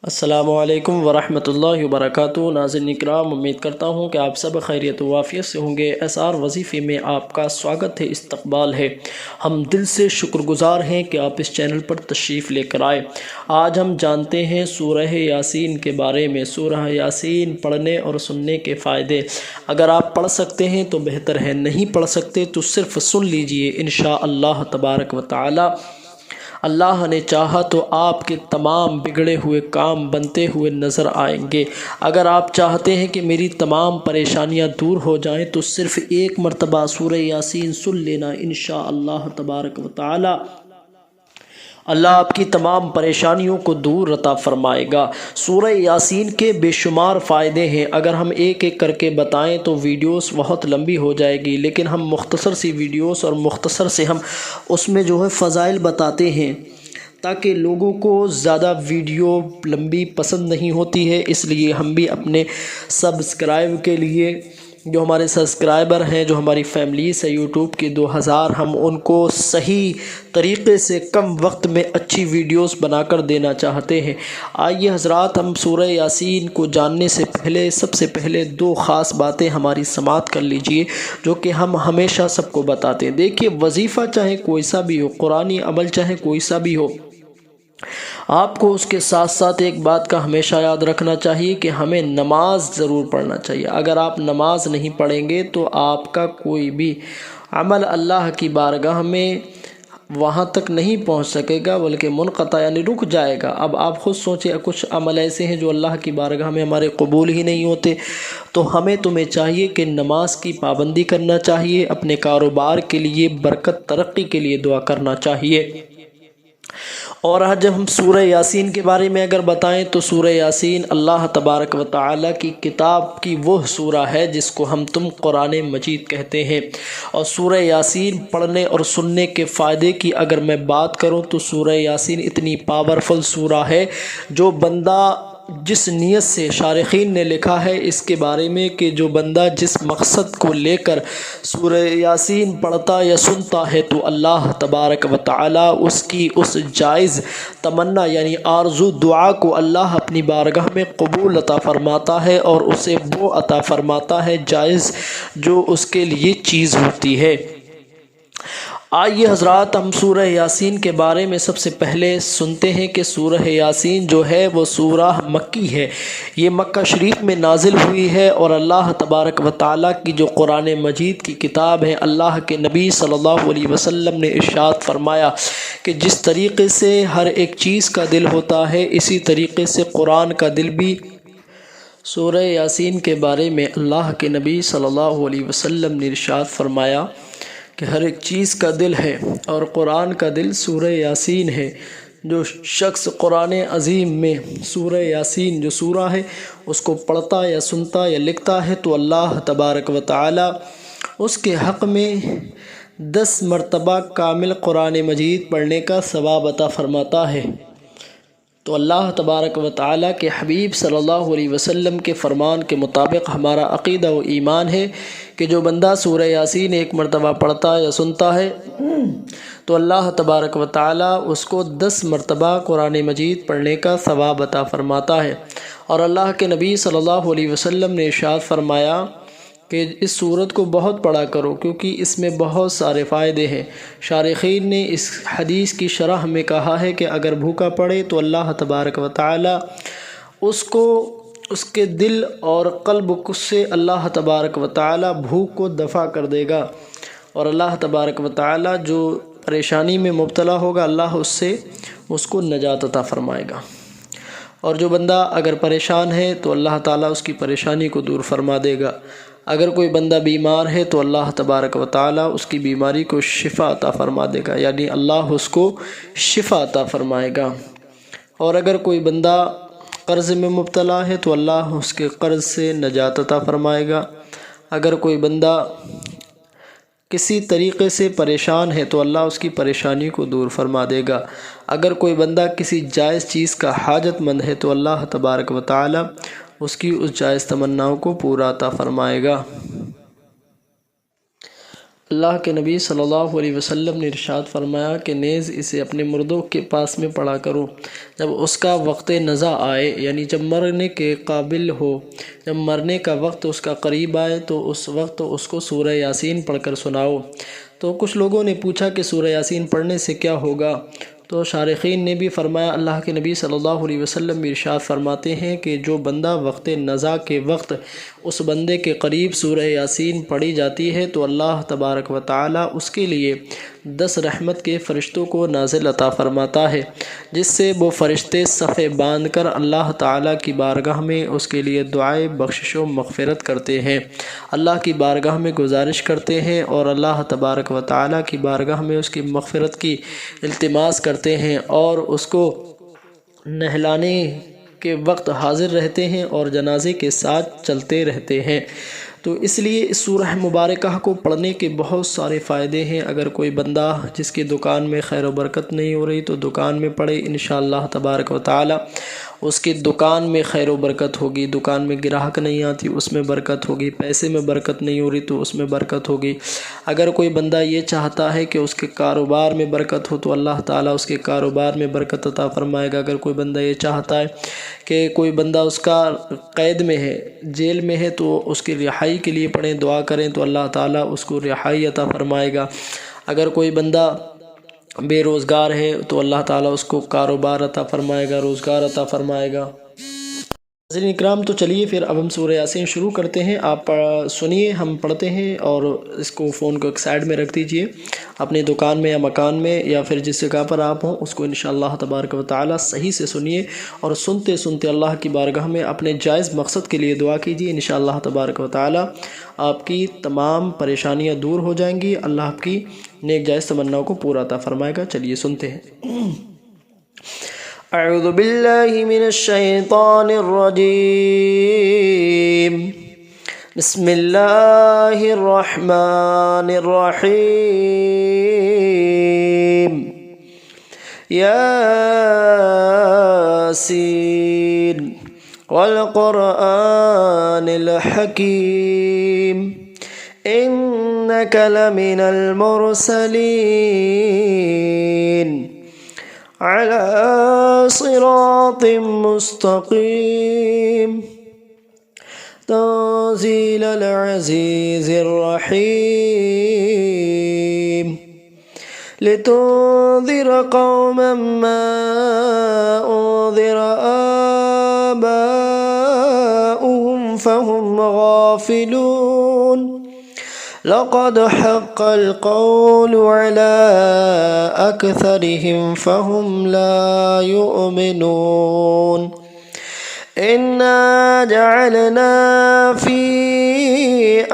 السلام علیکم ورحمۃ اللہ وبرکاتہ۔ ناظرین اکرام، امید کرتا ہوں کہ آپ سب خیریت و عافیت سے ہوں گے۔ SR وظیفے میں آپ کا سواگت ہے، استقبال ہے۔ ہم دل سے شکر گزار ہیں کہ آپ اس چینل پر تشریف لے کر آئے۔ آج ہم جانتے ہیں سورہ یاسین کے بارے میں۔ سورہ یاسین پڑھنے اور سننے کے فائدے۔ اگر آپ پڑھ سکتے ہیں تو بہتر ہے، نہیں پڑھ سکتے تو صرف سن لیجئے، انشاءاللہ تبارک و تعالی اللہ نے چاہا تو آپ کے تمام بگڑے ہوئے کام بنتے ہوئے نظر آئیں گے۔ اگر آپ چاہتے ہیں کہ میری تمام پریشانیاں دور ہو جائیں تو صرف ایک مرتبہ سورہ یاسین سن لینا، انشاءاللہ تبارک و تعالی اللہ آپ کی تمام پریشانیوں کو دور عطا فرمائے گا۔ سورہ یاسین کے بے شمار فائدے ہیں۔ اگر ہم ایک ایک کر کے بتائیں تو ویڈیوز بہت لمبی ہو جائے گی، لیکن ہم مختصر سی ویڈیوز اور مختصر سے ہم اس میں فضائل بتاتے ہیں، تاکہ لوگوں کو زیادہ ویڈیو لمبی پسند نہیں ہوتی ہے۔ اس لیے ہم بھی اپنے سبسکرائب کے لیے، جو ہمارے سبسکرائبر ہیں، جو ہماری فیملیز ہے یوٹیوب کی 2000، ہم ان کو صحیح طریقے سے کم وقت میں اچھی ویڈیوز بنا کر دینا چاہتے ہیں۔ آئیے حضرات، ہم سورہ یاسین کو جاننے سے پہلے سب سے پہلے دو خاص باتیں ہماری سماعت کر لیجئے، جو کہ ہم ہمیشہ سب کو بتاتے ہیں۔ دیکھیے، وظیفہ چاہے کوئی سا بھی ہو، قرآنی عمل چاہے کوئی سا بھی ہو، آپ کو اس کے ساتھ ساتھ ایک بات کا ہمیشہ یاد رکھنا چاہیے کہ ہمیں نماز ضرور پڑھنا چاہیے۔ اگر آپ نماز نہیں پڑھیں گے تو آپ کا کوئی بھی عمل اللہ کی بارگاہ میں وہاں تک نہیں پہنچ سکے گا، بلکہ منقطع یعنی رک جائے گا۔ اب آپ خود سوچیں، کچھ عمل ایسے ہیں جو اللہ کی بارگاہ میں ہمارے قبول ہی نہیں ہوتے، تو تمہیں چاہیے کہ نماز کی پابندی کرنا چاہیے، اپنے کاروبار کے لیے برکت ترقی کے لیے دعا کرنا چاہیے۔ اور جب ہم سورہ یاسین کے بارے میں اگر بتائیں تو سورہ یاسین اللہ تبارک و تعالی کی کتاب کی وہ سورہ ہے جس کو تم قرآن مجید کہتے ہیں۔ اور سورہ یاسین پڑھنے اور سننے کے فائدے کی اگر میں بات کروں تو سورہ یاسین اتنی پاورفل سورہ ہے، جو بندہ جس نیت سے شارحین نے لکھا ہے اس کے بارے میں کہ جو بندہ جس مقصد کو لے کر سورہ یاسین پڑھتا یا سنتا ہے تو اللہ تبارک و تعالی اس کی اس جائز تمنا یعنی آرزو دعا کو اللہ اپنی بارگاہ میں قبول عطا فرماتا ہے، اور اسے وہ عطا فرماتا ہے جائز جو اس کے لیے چیز ہوتی ہے۔ آئیے حضرات، ہم سورہ یاسین کے بارے میں سب سے پہلے سنتے ہیں کہ سورہ یاسین جو ہے وہ سورہ مکی ہے۔ یہ مکہ شریف میں نازل ہوئی ہے، اور اللہ تبارک و تعالیٰ کی جو قرآن مجید کی کتاب ہے، اللہ کے نبی صلی اللہ علیہ وسلم نے ارشاد فرمایا کہ جس طریقے سے ہر ایک چیز کا دل ہوتا ہے، اسی طریقے سے قرآن کا دل بھی۔ سورہ یاسین کے بارے میں اللہ کے نبی صلی اللہ علیہ وسلم نے ارشاد فرمایا کہ ہر ایک چیز کا دل ہے، اور قرآن کا دل سورہ یاسین ہے۔ جو شخص قرآن عظیم میں سورہ یاسین جو سورہ ہے اس کو پڑھتا یا سنتا یا لکھتا ہے تو اللہ تبارک و تعالی اس کے حق میں 10 مرتبہ کامل قرآن مجید پڑھنے کا ثواب عطا فرماتا ہے۔ تو اللہ تبارک و تعالیٰ کے حبیب صلی اللہ علیہ وسلم کے فرمان کے مطابق ہمارا عقیدہ و ایمان ہے کہ جو بندہ سورہ یاسین ایک مرتبہ پڑھتا یا سنتا ہے تو اللہ تبارک و تعالیٰ اس کو 10 مرتبہ قرآن مجید پڑھنے کا ثواب عطا فرماتا ہے۔ اور اللہ کے نبی صلی اللہ علیہ وسلم نے ارشاد فرمایا کہ اس سورت کو بہت پڑھا کرو، کیونکہ اس میں بہت سارے فائدے ہیں۔ شارحین نے اس حدیث کی شرح میں کہا ہے کہ اگر بھوکا پڑے تو اللہ تبارک و تعالی اس کو اس کے دل اور قلب سے اللہ تبارک و تعالی بھوک کو دفع کر دے گا، اور اللہ تبارک و تعالی جو پریشانی میں مبتلا ہوگا اللہ اس کو نجات عطا فرمائے گا۔ اور جو بندہ اگر پریشان ہے تو اللہ تعالیٰ اس کی پریشانی کو دور فرما دے گا۔ اگر کوئی بندہ بیمار ہے تو اللہ تبارک و تعالیٰ اس کی بیماری کو شفا عطا فرما دے گا، یعنی اللہ اس کو شفا عطا فرمائے گا۔ اور اگر کوئی بندہ قرض میں مبتلا ہے تو اللہ اس کے قرض سے نجات عطا فرمائے گا۔ اگر کوئی بندہ کسی طریقے سے پریشان ہے تو اللہ اس کی پریشانی کو دور فرما دے گا۔ اگر کوئی بندہ کسی جائز چیز کا حاجت مند ہے تو اللہ تبارک و تعالی اس کی اس جائز تمناؤں کو پورا عطا فرمائے گا۔ اللہ کے نبی صلی اللہ علیہ وسلم نے ارشاد فرمایا کہ نیز اسے اپنے مردوں کے پاس میں پڑھا کرو جب اس کا وقت نزع آئے، یعنی جب مرنے کے قابل ہو، جب مرنے کا وقت اس کا قریب آئے تو اس وقت اس کو سورہ یاسین پڑھ کر سناؤ۔ تو کچھ لوگوں نے پوچھا کہ سورہ یاسین پڑھنے سے کیا ہوگا؟ تو شارحین نے بھی فرمایا اللہ کے نبی صلی اللہ علیہ وسلم بھی ارشاد فرماتے ہیں کہ جو بندہ وقت نزع کے وقت اس بندے کے قریب سورہ یاسین پڑھی جاتی ہے تو اللہ تبارک و تعالی اس کے لیے 10 رحمت کے فرشتوں کو نازل عطا فرماتا ہے، جس سے وہ فرشتے صفے باندھ کر اللہ تعالیٰ کی بارگاہ میں اس کے لیے دعائے بخشش و مغفرت کرتے ہیں، اللہ کی بارگاہ میں گزارش کرتے ہیں اور اللہ تبارک و تعالیٰ کی بارگاہ میں اس کی مغفرت کی التماس کرتے ہیں، اور اس کو نہلانے کے وقت حاضر رہتے ہیں اور جنازے کے ساتھ چلتے رہتے ہیں۔ تو اس لیے اس سورہ مبارکہ کو پڑھنے کے بہت سارے فائدے ہیں۔ اگر کوئی بندہ جس کی دکان میں خیر و برکت نہیں ہو رہی تو دکان میں پڑھے، انشاءاللہ تبارک و تعالی اس کی دکان میں خیر و برکت ہوگی، دکان میں گراہک نہیں آتی اس میں برکت ہوگی، پیسے میں برکت نہیں ہو رہی تو اس میں برکت ہوگی۔ اگر کوئی بندہ یہ چاہتا ہے کہ اس کے کاروبار میں برکت ہو تو اللہ تعالیٰ اس کے کاروبار میں برکت عطا فرمائے گا۔ اگر کوئی بندہ یہ چاہتا ہے کہ کوئی بندہ اس کا قید میں ہے، جیل میں ہے، تو اس کی رہائی کے لیے پڑھیں، دعا کریں تو اللہ تعالیٰ اس کو رہائی عطا فرمائے گا۔ اگر کوئی بندہ بے روزگار ہے تو اللہ تعالیٰ اس کو کاروبار عطا فرمائے گا، روزگار عطا فرمائے گا۔ ناظرین اکرام، تو چلیے پھر اب ہم سورہ یاسین شروع کرتے ہیں۔ آپ سنیے، ہم پڑھتے ہیں، اور اس کو فون کو ایک سائڈ میں رکھ دیجئے، اپنی دکان میں یا مکان میں یا پھر جس جگہ پر آپ ہوں اس کو انشاءاللہ تبارک و تعالی صحیح سے سنیے، اور سنتے سنتے اللہ کی بارگاہ میں اپنے جائز مقصد کے لیے دعا کیجیے۔ انشاءاللہ تبارک و تعالی آپ کی تمام پریشانیاں دور ہو جائیں گی، اللہ آپ کی نیک جائز تمناؤں کو پورا عطا فرمائے گا۔ چلیے سنتے ہیں۔ اعوذ باللہ من الشیطان الرجیم، بسم اللہ الرحمن الرحیم، یاسین والقرآن الحکیم، انک لمن المرسلین على صراط مستقيم، تنزيل العزيز الرحيم، لتنذر قوما ما أنذر آباؤهم فهم غافلون، لقد حق القول على أكثرهم فهم لا يؤمنون، إنا جعلنا في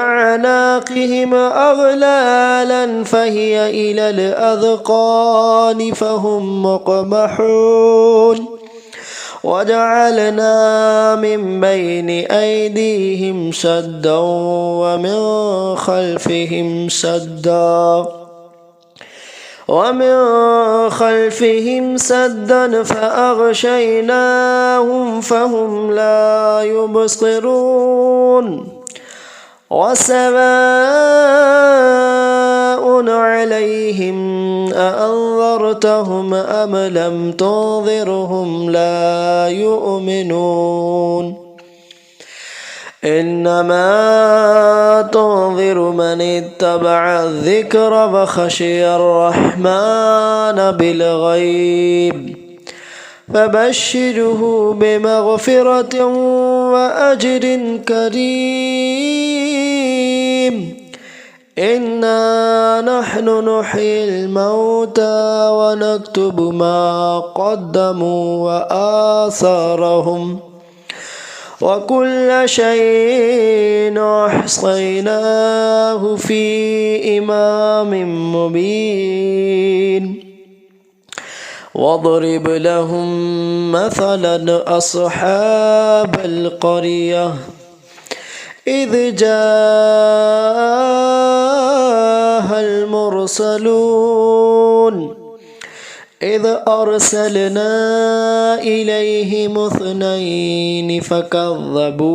أعناقهم أغلالا فهي إلى الأذقان فهم مقمحون، وجعلنا من بين أيديهم سدا ومن خلفهم سدا فأغشيناهم فهم لا يبصرون، وسواء عليهم أأنذرتهم أم لم تنذرهم لا يؤمنون، إنما تنذر من اتبع الذكر وخشي الرحمن بالغيب، فبشره بمغفرة وأجر كريم، إنا نحن نحيي الموتى ونكتب ما قدموا وآثارهم، وكل شيء أحصيناه في إمام مبين، واضرب لهم مثلا أصحاب القرية إذ جاءها المرسلون، إذ أرسلنا إليهم 2 فكذبوهما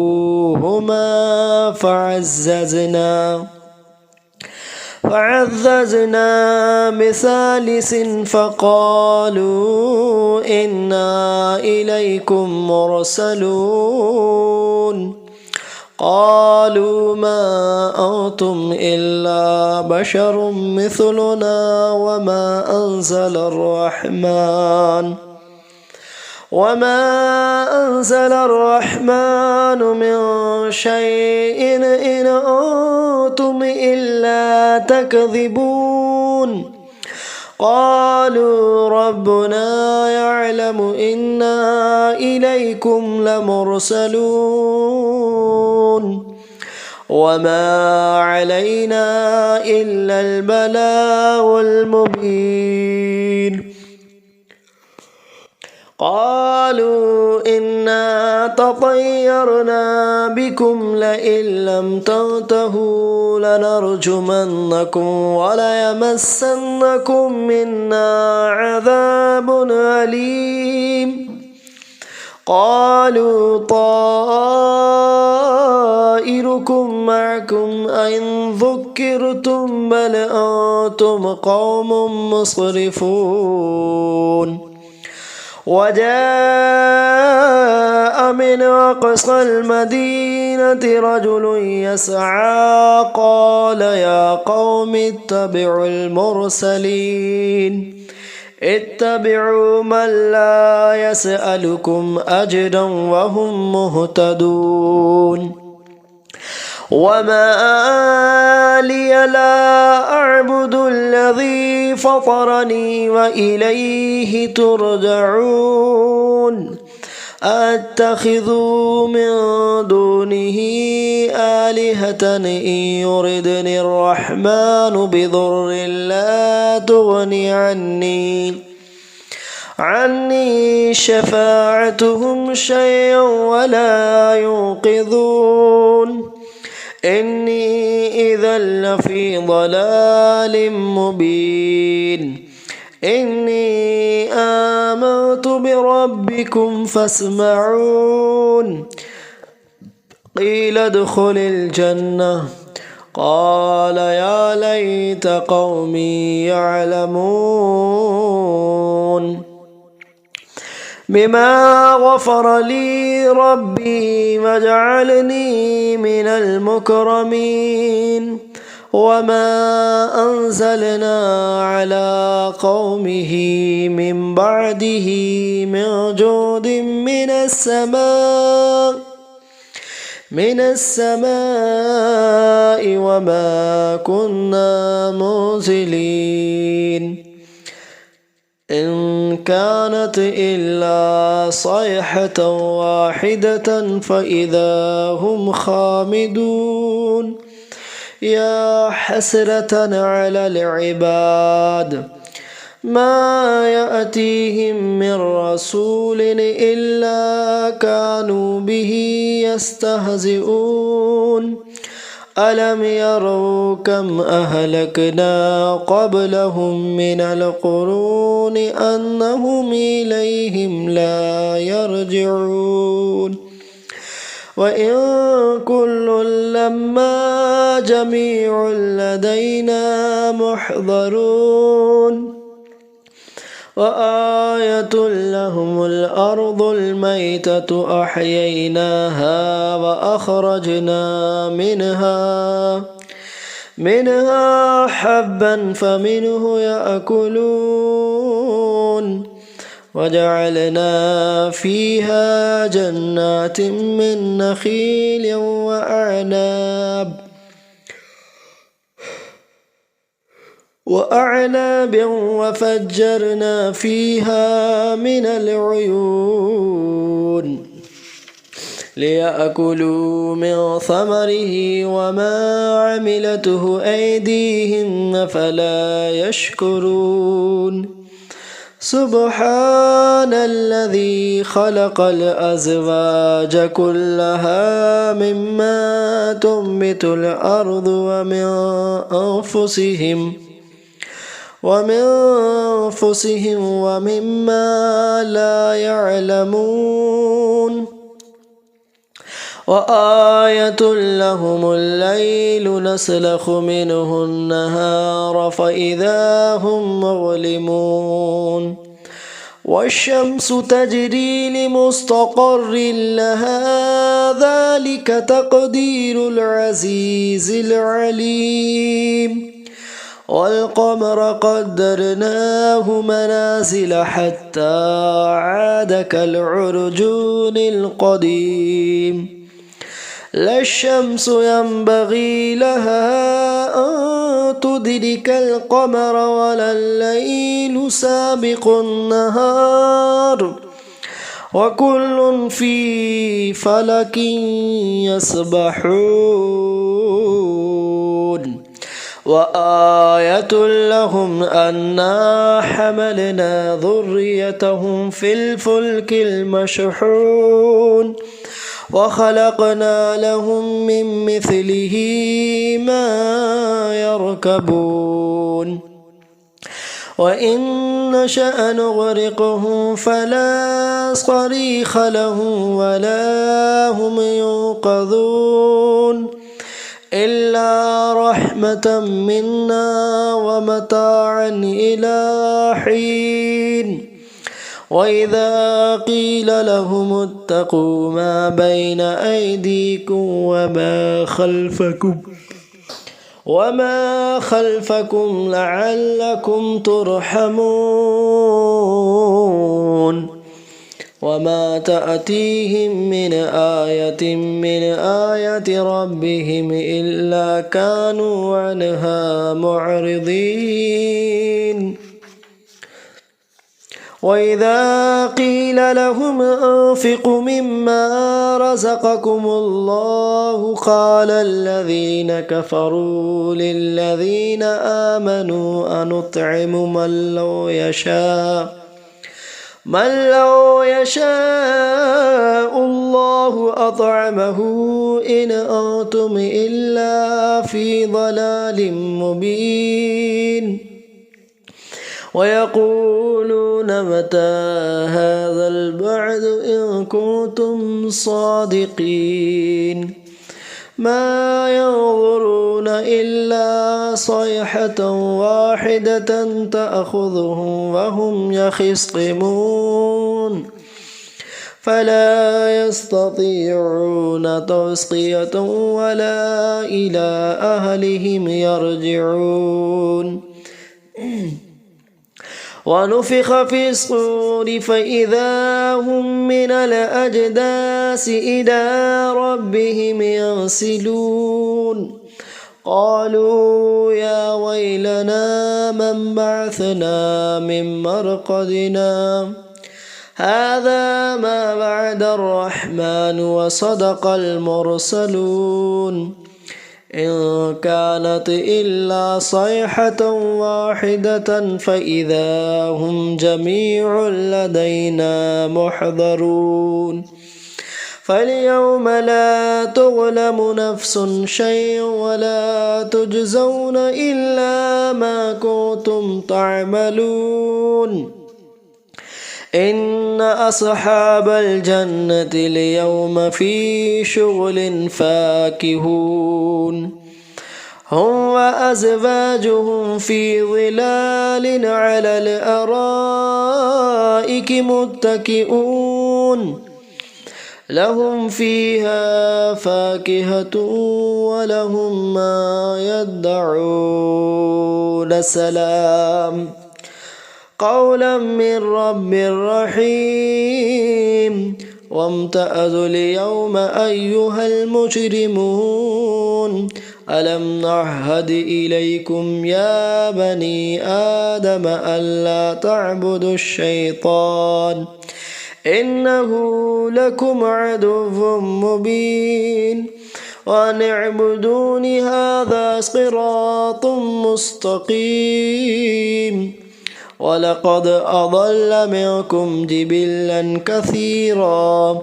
فعززنا بثالث فقالوا إنا إليكم مرسلون قالوا ما أنتم إلا بشر مثلنا وما أنزل الرحمن من شيء إن أنتم إلا تكذبون قالوا ربنا يعلم إنا إليكم لمرسلون وما علينا إلا البلاغ المبين قالوا إنا تطيرنا بكم لئن لم تنتهوا لنرجمنكم وليمسنكم منا عذاب أليم قالوا طائركم معكم أئن ذكرتم بل أنتم قوم مسرفون وجاء من أقصى المدينة رجل يسعى قال يا قوم اتبعوا المرسلين اتبعوا من لا يسألكم أجرا وهم مهتدون وما لي لا أعبد الذي فطرني وإليه ترجعون أتخذ من دونه آلهة إن يردني الرحمن بضر لا تغني عني شفاعتهم شيئا ولا ينقذون إني إذا لفي ضلال مبين إني آمنت بربكم فاسمعون قيل ادخل الجنة قال يا ليت قومي يعلمون بما غفر لي ربي وجعلني من المكرمين وما أنزلنا على قومه من بعده من جود من السماء وما كنا منزلين إن كانت إلا صيحة واحدة فإذا هم خامدون يا حسرة على العباد ما يأتيهم من رسول إلا كانوا به يستهزئون ألم يروا كم أهلكنا قبلهم من القرون أنهم إليهم لا يرجعون وإن كل لما جميع لدينا محضرون وآية لهم الأرض الميتة أحييناها وأخرجنا منها حبا فمنه يأكلون وجعلنا فيها جنات من نخيل وأعناب وفجرنا فيها من العيون ليأكلوا من ثمره وما عملته أيديهم فلا يشكرون سبحان الذي خلق الأزواج كلها مما تنبت الأرض ومن أنفسهم ومما لا يعلمون وآية لهم الليل نسلخ منه النهار فإذا هم مظلمون والشمس تجري لمستقر لها ذلك تقدير العزيز العليم والقمر قدرناه منازل حتى عاد كالعرجون القديم لا الشمس ينبغي لها أن تدرك القمر ولا الليل سابق النهار وكل في فلك يسبحون وآية لهم أنا حملنا ذريتهم في الفلك المشحون وخلقنا لهم من مثله ما يركبون وإن نشأ نغرقهم فلا صريخ لهم ولا هم ينقذون إلا رحمة منا ومتاعا إلى حين وإذا قيل لهم اتقوا ما بين أيديكم وما خلفكم لعلكم ترحمون وما تأتيهم من آية ربهم إلا كانوا عنها معرضين وإذا قيل لهم أنفقوا مما رزقكم الله قال الذين كفروا للذين آمنوا أنطعم من لو يشاء الله أطعمه إن أنتم إلا في ضلال مبين ويقولون متى هذا البعد إن كنتم صادقين ما ينظرون إلا صيحة واحدة تأخذهم وهم يخصمون فلا يستطيعون تصقية ولا إلى أهلهم يرجعون ونفخ في الصور فإذا هم من الأجداث إلى ربهم ينسلون قالوا يا ويلنا من بعثنا من مرقدنا هذا ما وعد الرحمن وصدق المرسلون إن كانت إلا صيحة واحدة فإذا هم جميع لدينا محضرون فاليوم لا تظلم نفس شيئا ولا تجزون إلا ما كنتم تعملون إن أصحاب الجنة اليوم في شغل فاكهون هم وأزواجهم في ظلال على الأرائك متكئون لهم فيها فاكهة ولهم ما يدعون سلام قولا من رب رحيم وامتازوا اليوم أيها المجرمون ألم نعهد إليكم يا بني آدم ألا تعبدوا الشيطان إنه لكم عدو مبين وأن اعبدوني هذا صراط مستقيم ولقد أضل منكم جبلا كثيرا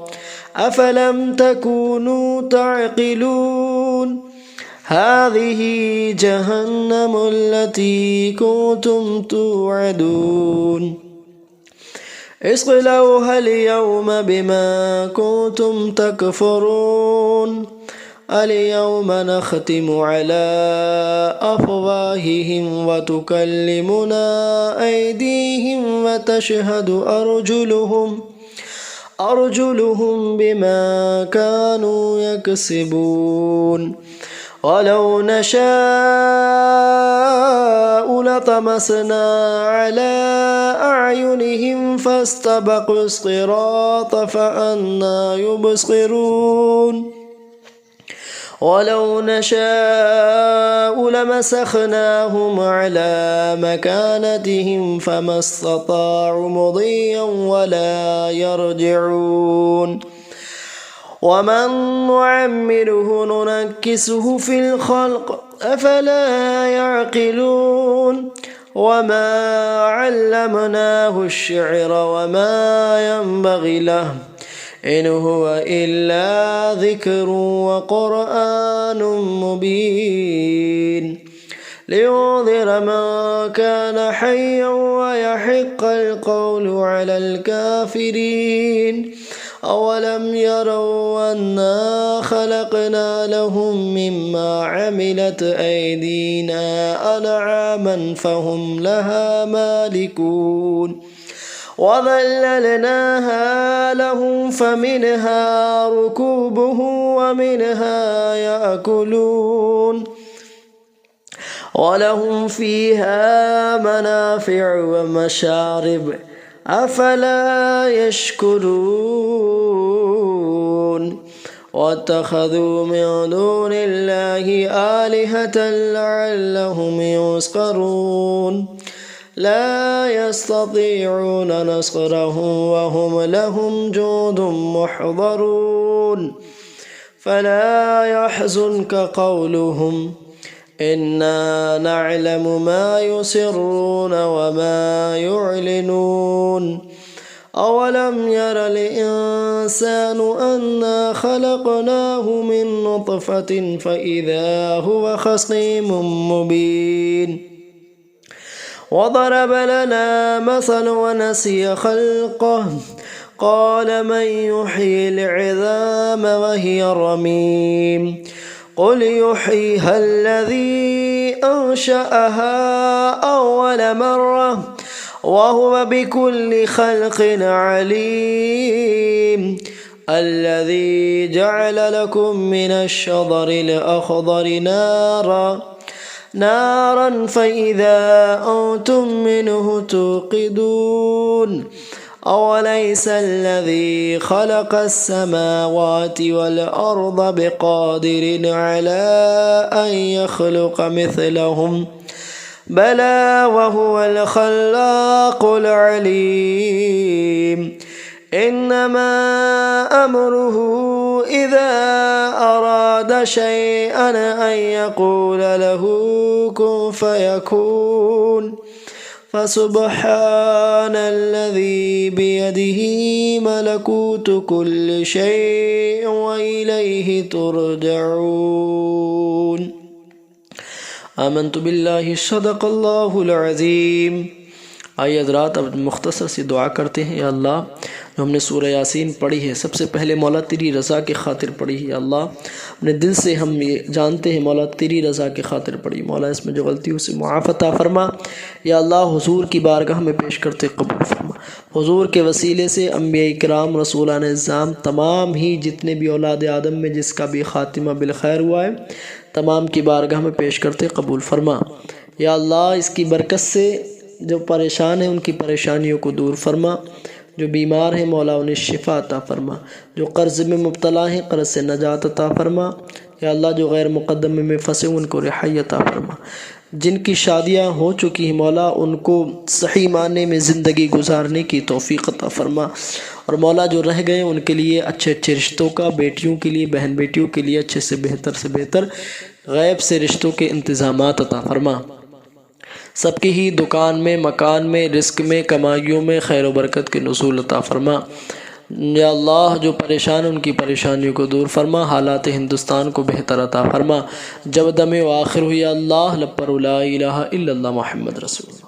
أفلم تكونوا تعقلون هذه جهنم التي كنتم توعدون اصلوها اليوم بما كنتم تكفرون اليوم نختم على أفواههم وتكلمنا أيديهم وتشهد أرجلهم بما كانوا يكسبون ولو نشاء لطمسنا على أعينهم فاستبقوا الصراط فأنى يبصرون ولو نشاء لمسخناهم على مكانتهم فما استطاعوا مضيا ولا يرجعون ومن نعمره ننكسه في الخلق أفلا يعقلون وما علمناه الشعر وما ينبغي له إن هو إلا ذكر وقرآن مبين لينذر من كان حيا ويحق القول على الكافرين أولم يروا أنا خلقنا لهم مما عملت أيدينا أنعاما فهم لها مالكون وذللناها لهم فمنها ركوبهم ومنها يأكلون ولهم فيها منافع ومشارب أفلا يشكرون واتخذوا من دون الله آلهة لعلهم يسخرون لا يستطيعون نصرهم وهم لهم جند محضرون فلا يحزنك قولهم إنا نعلم ما يسرون وما يعلنون أولم ير الإنسان أنا خلقناه من نطفة فإذا هو خصيم مبين وضرب لنا مثل ونسي خلقه قال من يحيي العظام وهي رميم قل يحييها الذي أنشأها أول مرة وهو بكل خلق عليم الذي جعل لكم من الشجر الأخضر نارا فإذا أنتم منه توقدون أوليس الذي خلق السماوات والأرض بقادر على أن يخلق مثلهم بلى وهو الخلاق العليم إنما أمره إذا أراد شيئا أن يقول له كن فيكون فسبحان الذي بيده ملكوت كل شيء وإليه ترجعون آمنت बिल्लाहि सदक़ल्लाहुल अज़ीम। आइए हज़रात अब मुख्तसर सी दुआ करते हैं। या अल्लाह जो हमने सूरह यासीन पढ़ी है सबसे पहले मौला तेरी रज़ा के खातिर पढ़ी है। या अल्लाह अपने दिल से हम ये जानते हैं मौला तेरी रज़ा के खातिर पढ़ी। मौला इसमें जो गलती उसे मुआफ़ अता फरमा। या अल्लाह हुज़ूर की बारगाह में पेश करते कबूल फरमा। हुज़ूर के वसीले से अम्बिया इकराम रसूलान इज़्ज़ाम तमाम ही जितने भी औलाद आदम में जिसका भी ख़ातिमा बिलखैर हुआ है तमाम की बारगाह में पेश करते कबूल फरमा। या अल्लाह इसकी बरकत से जो परेशान हैं उनकी परेशानियों को दूर फरमा। जो बीमार हैं मौला उन्हें शिफा अता फरमा। जो कर्ज़ में मुब्तला हैं कर्ज़ से नजात अता फरमा। या अल्लाह जो गैर मुक़द्दमे में फंसे उनको रिहाई अता फरमा। जिनकी शादियाँ हो चुकी हैं मौला उनको सही माने में ज़िंदगी गुजारने की तौफ़ीक़ अता फरमा। और मौला जो रह गए उनके लिए अच्छे अच्छे रिश्तों का, बेटियों के लिए बहन बेटियों के लिए अच्छे से बेहतर गैब से रिश्तों के इंतज़ामात अता फरमा। सबकी ही दुकान में, मकान में, रिस्क में, कमाइयों में खैर व बरकत के नुज़ूल अता फरमा। या अल्लाह जो परेशान उनकी परेशानियों को दूर फरमा। हालात हिंदुस्तान को बेहतर अता फरमा। जब दमे आखिर हुई अल्लाह लब्बर ला इलाहा इल्लल्लाह मुहम्मद रसूलुल्लाह।